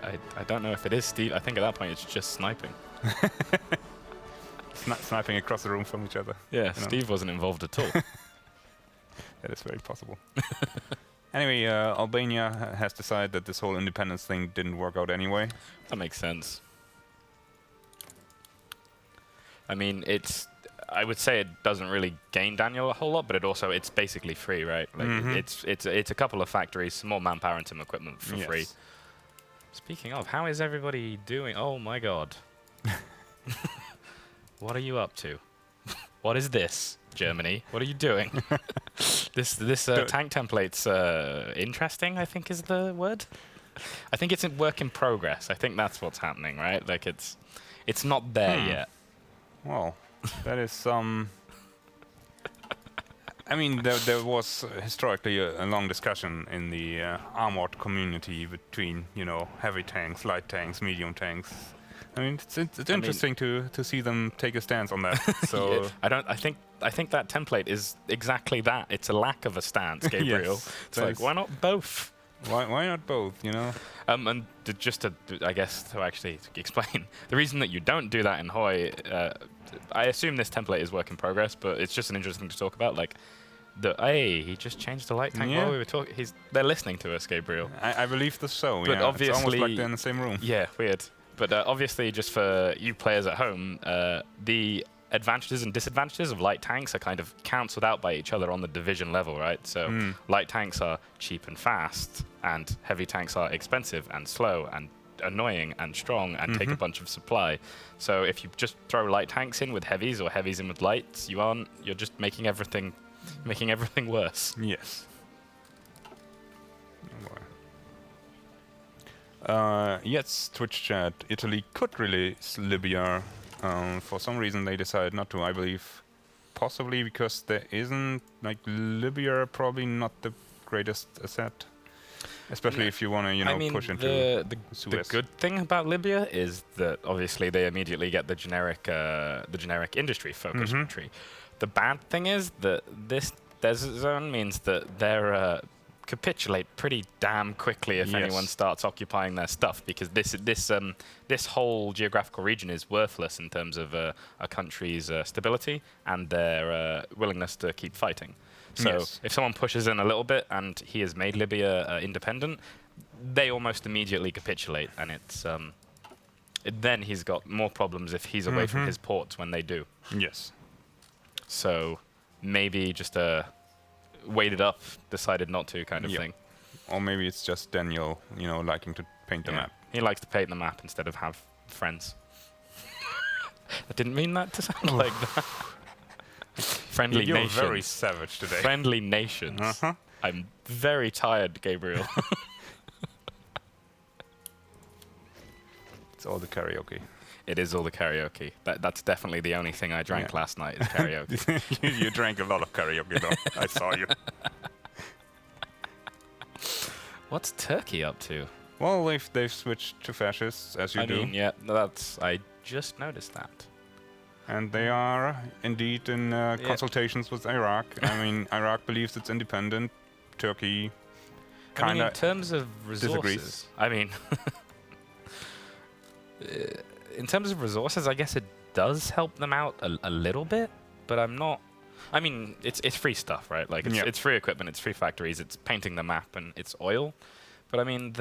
I don't know if it is Steve. I think at that point it's just sniping. Sniping across the room from each other. Yeah, Steve wasn't involved at all. That is very possible. Anyway, Albania has decided that this whole independence thing didn't work out anyway. That makes sense. I mean, I would say it doesn't really gain Daniel a whole lot, but it's basically free, right? Like it's a couple of factories, some more manpower and some equipment for free. Speaking of, how is everybody doing? Oh my god. What are you up to? What is this, Germany? What are you doing? This tank template's interesting, I think is the word. I think it's a work in progress. I think that's what's happening, right? Like it's not there yet. Well, that is some. I mean, there was historically a long discussion in the armored community between, heavy tanks, light tanks, medium tanks. I mean, it's interesting to see them take a stance on that. So I think that template is exactly that. It's a lack of a stance, Gabriel. Yes, it's like, why not both? Why not both? And just to actually explain, the reason that you don't do that in Hoi, I assume this template is work in progress, but it's just an interesting to talk about. Like, he just changed the light tank while we were talking. They're listening to us, Gabriel. I believe this so. But obviously, it's almost like they're in the same room. Yeah, weird. But obviously, just for you players at home, the advantages and disadvantages of light tanks are kind of cancelled out by each other on the division level, right? So light tanks are cheap and fast, and heavy tanks are expensive and slow and annoying and strong and take a bunch of supply. So if you just throw light tanks in with heavies or heavies in with lights, you're just making everything worse. Yes. Yes, Twitch chat. Italy could release Libya. For some reason they decided not to, I believe. Possibly because there isn't, Libya probably not the greatest asset. Especially if you want to, push into Suez. The good thing about Libya is that obviously they immediately get the generic industry focused country. The bad thing is that this desert zone means that they're capitulate pretty damn quickly if anyone starts occupying their stuff, because this whole geographical region is worthless in terms of a country's stability and their willingness to keep fighting. So if someone pushes in a little bit and he has made Libya independent, they almost immediately capitulate, and it's then he's got more problems if he's away from his ports when they do. Yes. So maybe just waited up, decided not to kind of thing. Or maybe it's just Daniel, liking to paint the map. He likes to paint the map instead of have friends. I didn't mean that to sound like that. Friendly nations. You're very savage today. Friendly nations. I'm very tired, Gabriel. It's all the karaoke. It is all the karaoke. That's definitely the only thing I drank last night is karaoke. You drank a lot of karaoke, though. I saw you. What's Turkey up to? Well, they've switched to fascists, as you do. I mean, I just noticed that. And they are indeed in consultations with Iraq. I mean, Iraq believes it's independent. Turkey kind of in terms of resources, disagrees. I mean, in terms of resources, I guess it does help them out a little bit, but I'm not. I mean, it's free stuff, right? Like it's free equipment, it's free factories, it's painting the map, and it's oil. But I mean,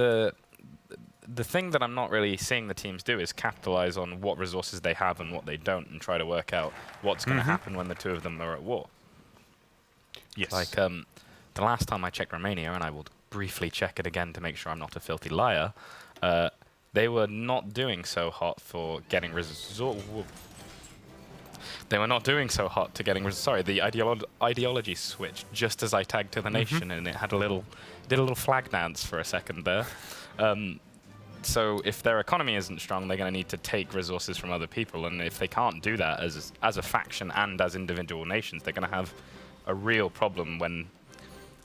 the thing that I'm not really seeing the teams do is capitalize on what resources they have and what they don't, and try to work out what's going to happen when the two of them are at war. Yes. Like the last time I checked Romania, and I will briefly check it again to make sure I'm not a filthy liar, they were not doing so hot for getting They were not doing so hot to getting. Sorry, the ideology switched just as I tagged to the nation, and it had did a little flag dance for a second there. So if their economy isn't strong, they're going to need to take resources from other people, and if they can't do that as a faction and as individual nations, they're going to have a real problem when,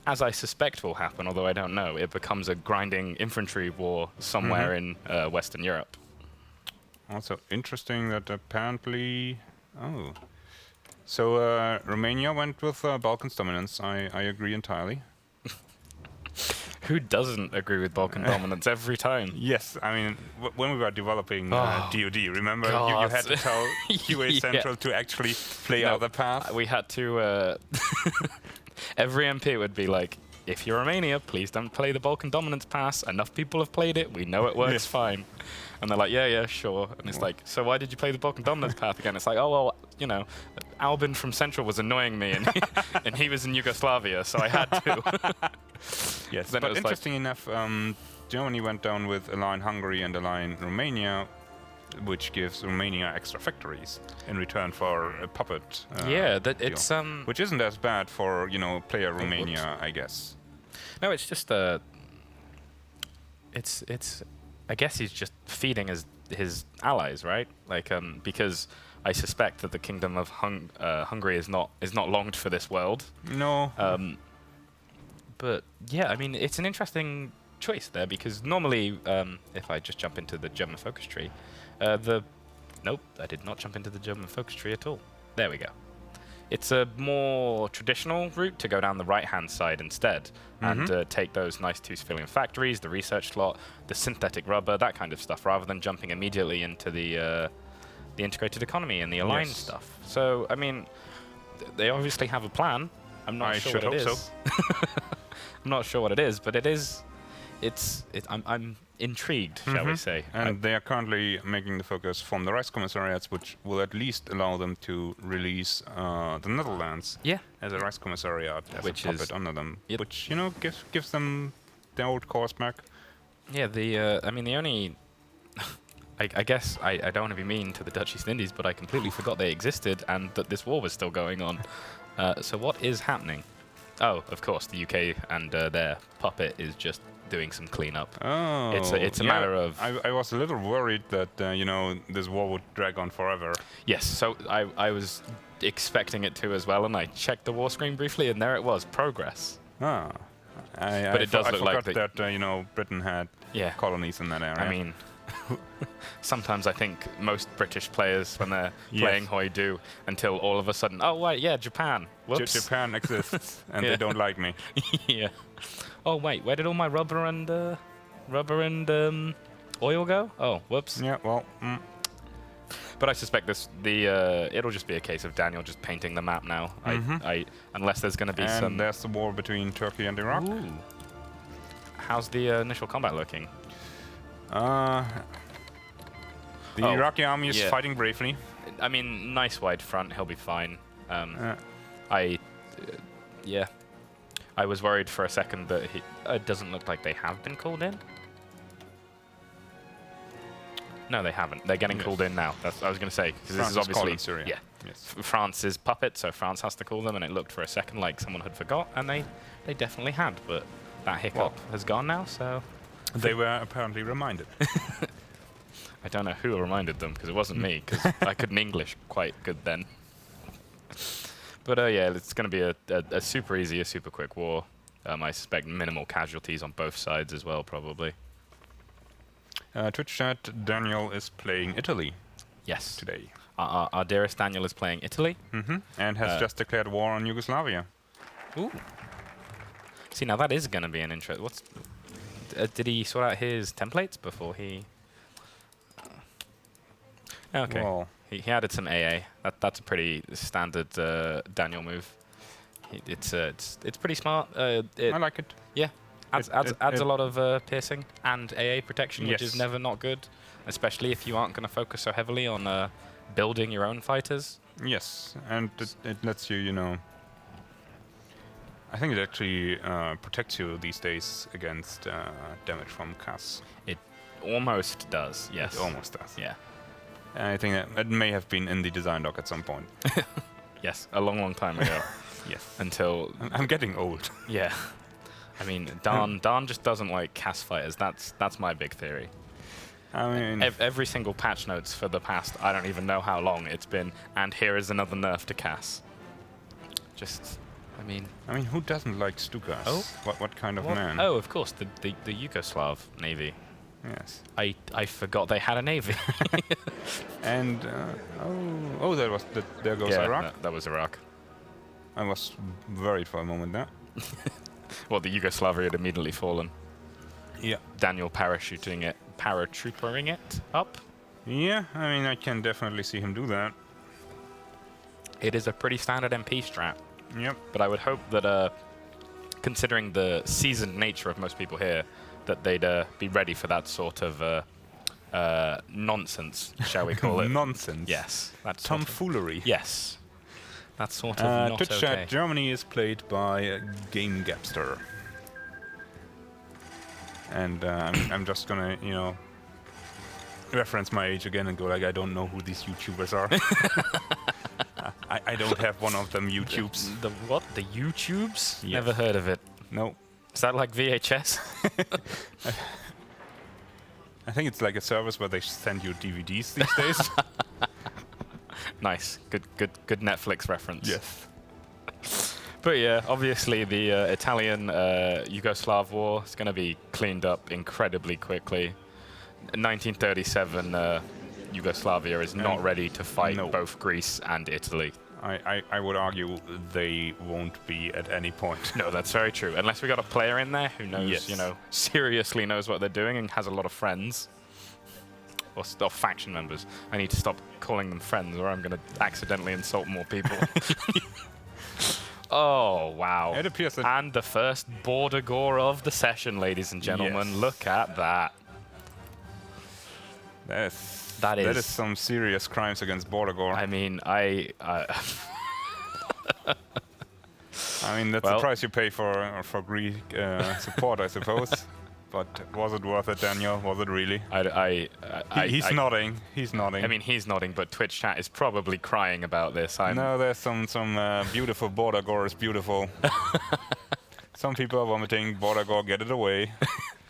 as I suspect will happen, although I don't know, it becomes a grinding infantry war somewhere in Western Europe. Also interesting that apparently... Oh. So Romania went with Balkans dominance. I agree entirely. Who doesn't agree with Balkan dominance every time? Yes, I mean, when we were developing DoD, remember you had to tell QA Central to actually play other paths? We had to... every MP would be like, if you're Romania, please don't play the Balkan dominance pass. Enough people have played it. We know it works fine. And they're like, yeah, sure. And it's like, so why did you play the Balkan dominance path again? It's like, oh, well, you know, Albin from Central was annoying me, and he was in Yugoslavia, so I had to. Yes, but interesting enough, Germany went down with Align Hungary and Align Romania, which gives Romania extra factories in return for a puppet. It's which isn't as bad for player Romania, I guess. No, it's just it's. I guess he's just feeding his allies, right? Like because I suspect that the kingdom of Hungary is not longed for this world. No. But yeah, I mean, it's an interesting choice there, because normally, if I just jump into the German focus tree, nope, I did not jump into the German focus tree at all. There we go. It's a more traditional route to go down the right-hand side instead, and take those nice two civilian factories, the research slot, the synthetic rubber, that kind of stuff, rather than jumping immediately into the integrated economy and the aligned stuff. So, I mean, they obviously have a plan. I'm not sure what it is. I'm not sure what it is, but it is. I'm intrigued, shall we say? And they are currently making the focus from the rice commissariats, which will at least allow them to release the Netherlands as a rice commissariat, as a puppet under them, which gives them their old course back. Yeah, I mean, the only. I guess I don't want to be mean to the Dutch East Indies, but I completely forgot they existed and that this war was still going on. So what is happening? Oh, of course, the UK and their puppet is just doing some cleanup. Oh, it's a matter of... I was a little worried that, this war would drag on forever. Yes, so I was expecting it to as well, and I checked the war screen briefly, and there it was, progress. Ah. But it does look like that, Britain had colonies in that area. I mean... Sometimes I think most British players, when they're playing Hoi, do, until all of a sudden, oh, wait, Japan. Whoops. Japan exists, and they don't like me. Yeah. Oh, wait, where did all my rubber and oil go? Oh, whoops. Yeah, well... But I suspect it'll just be a case of Daniel just painting the map now. Unless there's going to be some... And there's the war between Turkey and Iraq. Ooh. How's the initial combat looking? The Iraqi army is fighting bravely. I mean, nice wide front, he'll be fine. I was worried for a second that it doesn't look like they have been called in. No, they haven't. They're getting called in now. That's what I was going to say, because this is obviously Syria. France's puppet, so France has to call them, and it looked for a second like someone had forgot, and they definitely had, but that hiccup has gone now, so... They were apparently reminded. I don't know who reminded them, because it wasn't me, because I couldn't English quite good then. But it's going to be a super easy, a super quick war. I suspect minimal casualties on both sides as well, probably. Twitch chat, Daniel is playing Italy. Yes. Today. Our dearest Daniel is playing Italy. And has just declared war on Yugoslavia. Ooh. See, now that is going to be an interest. Did he sort out his templates before he... Okay. Well, he added some AA. That's a pretty standard Daniel move. It's pretty smart. I like it. Yeah. adds a lot of piercing and AA protection, which is Yes. never not good, especially if you aren't going to focus so heavily on building your own fighters. Yes, and it lets you, you know. I think it actually protects you these days against damage from CAS. It almost does, yes. It almost does. Yeah. I think that it may have been in the design doc at some point. Yes, a long, long time ago. Yes. Until... I'm getting old. Yeah. I mean, Dan just doesn't like CAS fighters. That's my big theory. I mean... Every single patch notes for the past, I don't even know how long it's been, and here is another nerf to CAS. Just... I mean, who doesn't like Stukas? Oh? What kind of man? Oh, of course, the Yugoslav Navy. Yes. I forgot they had a navy. And there goes Iraq. That was Iraq. I was worried for a moment there. Well, the Yugoslavia had immediately fallen. Yeah. Daniel paratroopering it up. Yeah, I mean, I can definitely see him do that. It is a pretty standard MP strat. Yep. But I would hope that, considering the seasoned nature of most people here, that they'd be ready for that sort of nonsense, shall we call it? Nonsense. Yes. That's tomfoolery. Yes. That's sort of not Twitch okay. chat, Germany is played by Game Gapster. And I'm just gonna, you know, reference my age again and go like, I don't know who these YouTubers are. I don't have one of them YouTubes. The what? The YouTubes? Yes. Never heard of it. No. Is that like VHS? I think it's like a service where they send you DVDs these days. Nice. Good Netflix reference. Yes. But yeah, obviously the Italian Yugoslav war is going to be cleaned up incredibly quickly. 1937 Yugoslavia is not ready to fight both Greece and Italy. I would argue they won't be at any point. No, that's very true. Unless we got a player in there who knows, you know, seriously knows what they're doing and has a lot of friends. Or faction members. I need to stop calling them friends or I'm going to accidentally insult more people. Oh, wow. It appears that and the first border gore of the session, ladies and gentlemen. Yes. Look at that. That is some serious crimes against border gore. I mean, I mean, that's the price you pay for Greek support, I suppose. But was it worth it, Daniel? Was it really? He's nodding. He's nodding. I mean, he's nodding, but Twitch chat is probably crying about this. No, there's some beautiful border gore is beautiful. Some people are vomiting. Border gore, get it away.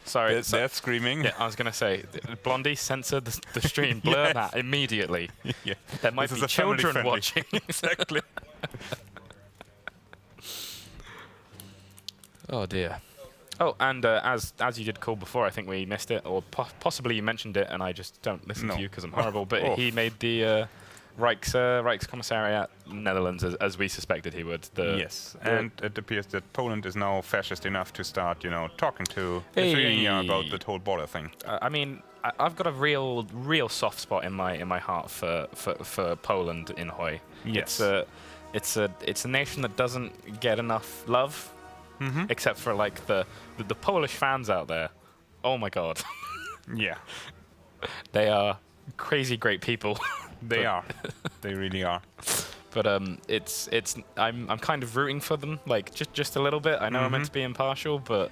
Sorry, they're screaming. Yeah, I was going to say, Blondie, censor the stream. Blur that immediately. Yeah. There might be children watching. Exactly. Oh, dear. Oh, and as you did call before, I think we missed it, or possibly you mentioned it, and I just don't listen to you because I'm horrible. But he made the Rijkscommissariat Netherlands as we suspected he would. Yes, and it appears that Poland is now fascist enough to start, you know, talking to Lithuania about the whole border thing. I mean, I've got a real soft spot in my heart for Poland in Hoi. Yes. It's a nation that doesn't get enough love. Mm-hmm. Except for like the Polish fans out there. Oh my god. Yeah. They are crazy great people. They are. They really are. But I'm kind of rooting for them, like just a little bit. I know I'm meant to be impartial, but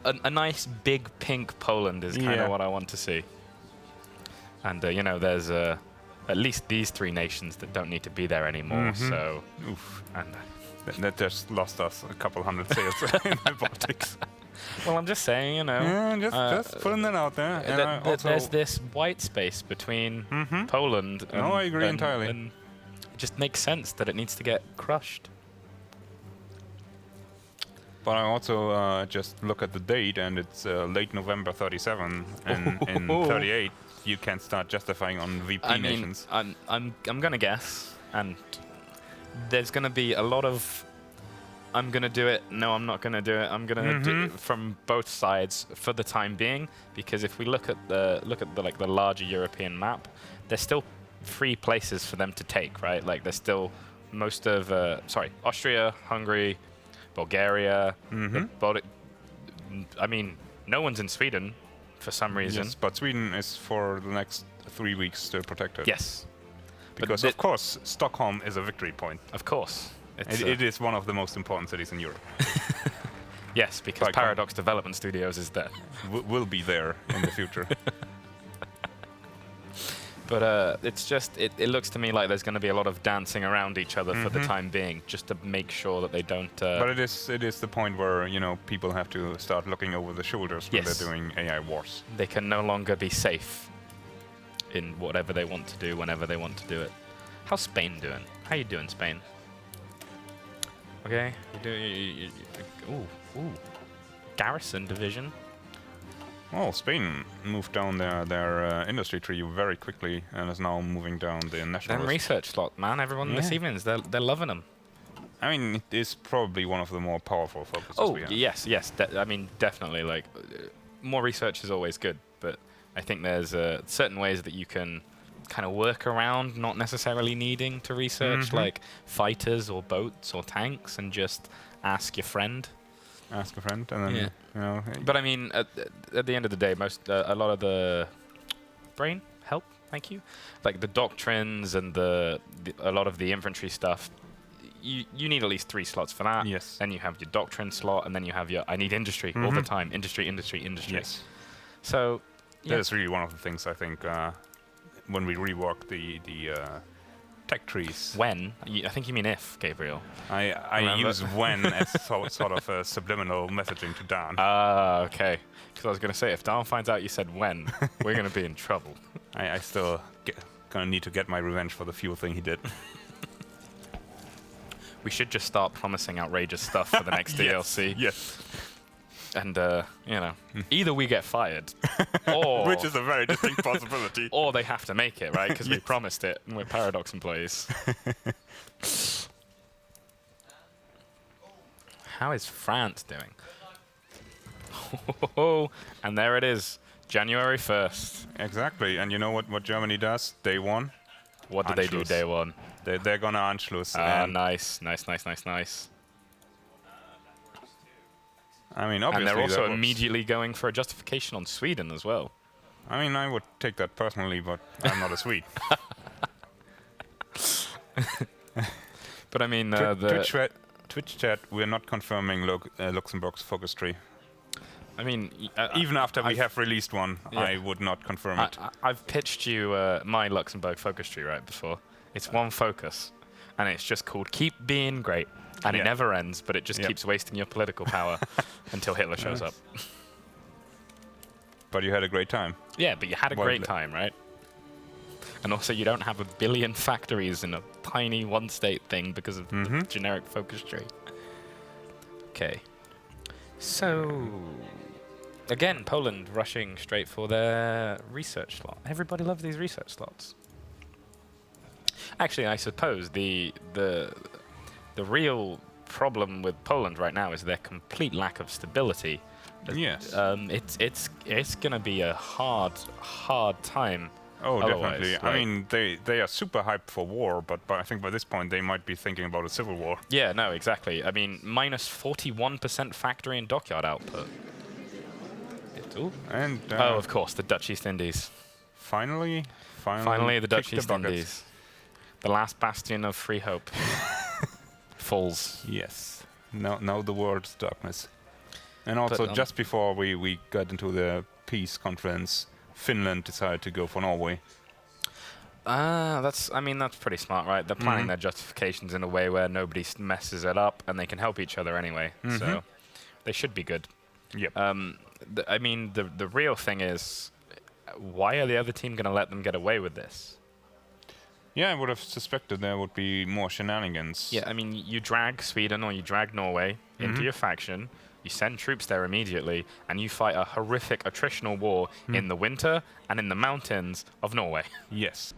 a nice big pink Poland is kind of what I want to see. And you know, there's at least these three nations that don't need to be there anymore. So, and that just lost us a couple hundred sails in the Baltics. Well, I'm just saying, you know. Yeah, just putting that out there. There's this white space between Poland. No, I agree entirely. And it just makes sense that it needs to get crushed. But I also just look at the date, and it's late November 37, and in 38 you can start justifying on VP nations. I'm gonna guess, and there's gonna be a lot of I'm gonna do it. No, I'm not gonna do it. I'm gonna do it from both sides for the time being, because if we look at the larger European map, there's still 3 places for them to take, right? Like there's still most of Austria, Hungary, Bulgaria, the Baltic, I mean, no one's in Sweden for some reason. Yes, but Sweden is for the next 3 weeks still protected. Yes. Because, of course, Stockholm is a victory point. Of course. It is one of the most important cities in Europe. Yes, because Paradox Development Studios is there. Will be there in the future. But it's just, it looks to me like there's going to be a lot of dancing around each other for the time being, just to make sure that they don't... But it is the point where, you know, people have to start looking over the shoulders when they're doing AI wars. They can no longer be safe in whatever they want to do, whenever they want to do it. How's Spain doing? How you doing, Spain? Okay, ooh. Garrison division. Well, Spain moved down their industry tree very quickly and is now moving down the national. Them research slot, man. Everyone this evening's they're loving them. I mean, it is probably one of the more powerful focuses we have. Yes. I mean, definitely. Like, more research is always good, but I think there's certain ways that you can kind of work around not necessarily needing to research, like fighters or boats or tanks, and just ask your friend. Ask a friend, and then you know. But I mean, at the end of the day, a lot of the brain help. Thank you. Like the doctrines and a lot of the infantry stuff. You need at least 3 slots for that. Yes. Then you have your doctrine slot, and then you have your I need industry all the time. Industry. Yes. So that is really one of the things I think when we rework the tech trees. When? I think you mean if, Gabriel. I use when as sort of a subliminal messaging to Dan. Ah, okay. Because I was going to say, if Dan finds out you said when, we're going to be in trouble. I still gonna need to get my revenge for the fuel thing he did. We should just start promising outrageous stuff for the next DLC. Yes. And, you know, either we get fired, or... Which is a very distinct possibility. Or they have to make it, right? Because we promised it, and we're Paradox employees. How is France doing? And there it is, January 1st. Exactly, and you know what Germany does? Day 1? What do they do day 1? They're gonna Anschluss. Nice. I mean, obviously, and they're also immediately going for a justification on Sweden as well. I mean, I would take that personally, but I'm not a Swede. But I mean, Twitch chat, we're not confirming Luxembourg's focus tree. I mean, even after we have released one, I would not confirm it. I've pitched you my Luxembourg focus tree right before. It's one focus, and it's just called "Keep Being Great." And it never ends, but it just keeps wasting your political power until Hitler shows up. But you had a great time. Yeah, but you had a great time, right? And also, you don't have 1 billion factories in a tiny one-state thing because of the generic focus tree. Okay. So, again, Poland rushing straight for their research slot. Everybody loves these research slots. Actually, I suppose the real problem with Poland right now is their complete lack of stability. Yes. It's going to be a hard time. Oh, definitely. Like, I mean, they are super hyped for war, but I think by this point they might be thinking about a civil war. Yeah, no, exactly. I mean, minus 41% factory and dockyard output. And of course, the Dutch East Indies. Finally, the Dutch East Indies. The last bastion of free hope. Falls. Yes. Now the world's darkness. And also, just before we got into the peace conference, Finland decided to go for Norway. That's pretty smart, right? They're planning their justifications in a way where nobody messes it up, and they can help each other anyway. So they should be good. Yep. I mean, the real thing is, why are the other team going to let them get away with this? Yeah, I would have suspected there would be more shenanigans. Yeah, I mean, you drag Sweden or you drag Norway into your faction, you send troops there immediately, and you fight a horrific attritional war in the winter and in the mountains of Norway. Yes.